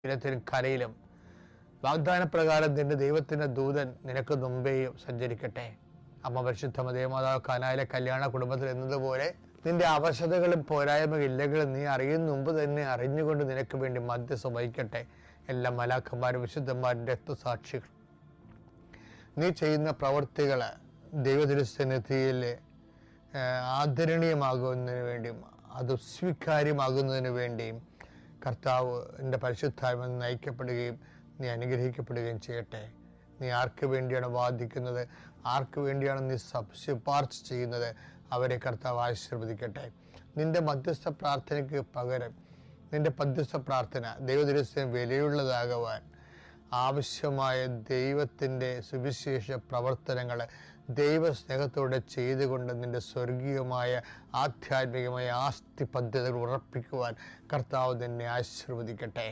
തീരത്തിലും കരയിലും വാഗ്ദാനപ്രകാരം നിന്റെ ദൈവത്തിൻ്റെ ദൂതൻ നിനക്ക് മുമ്പേയും സഞ്ചരിക്കട്ടെ. അമ്മ പരിശുദ്ധ ദേവമാതാവ് കാനായിലെ കല്യാണ കുടുംബത്തിൽ എന്നതുപോലെ നിന്റെ അവശതകളും പോരായ്മയില്ലെങ്കിലും നീ അറിയുന്ന മുമ്പ് തന്നെ അറിഞ്ഞുകൊണ്ട് നിനക്ക് വേണ്ടി മധ്യസ്ഥം വഹിക്കട്ടെ. എല്ലാ മലാഖന്മാരും വിശുദ്ധന്മാരും രക്തസാക്ഷികൾ നീ ചെയ്യുന്ന പ്രവൃത്തികൾ ദൈവതിരുസന്നിധിയിൽ ആദരണീയമാകുന്നതിന് വേണ്ടിയും അത് സ്വീകാര്യമാകുന്നതിന് വേണ്ടിയും കർത്താവ് എൻ്റെ പരിശുദ്ധാത്മ നയിക്കപ്പെടുകയും നീ അനുഗ്രഹിക്കപ്പെടുകയും ചെയ്യട്ടെ. നീ ആർക്ക് വേണ്ടിയാണ് വാദിക്കുന്നത്, ആർക്ക് വേണ്ടിയാണ് നീ ശുപാർശ ചെയ്യുന്നത്, അവരെ കർത്താവ് ആശീർവദിക്കട്ടെ. നിന്റെ മധ്യസ്ഥ പ്രാർത്ഥനയ്ക്ക് പകരം നിന്റെ മധ്യസ്ഥ പ്രാർത്ഥന ദൈവദിവസം വിലയുള്ളതാകുവാൻ ആവശ്യമായ ദൈവത്തിൻ്റെ സുവിശേഷ പ്രവർത്തനങ്ങൾ ദൈവസ്നേഹത്തോടെ ചെയ്തുകൊണ്ട് നിന്റെ സ്വർഗീയമായ ആധ്യാത്മികമായ ആസ്തി പദ്ധതികൾ ഉറപ്പിക്കുവാൻ കർത്താവ് നിന്നെ ആശീർവദിക്കട്ടെ.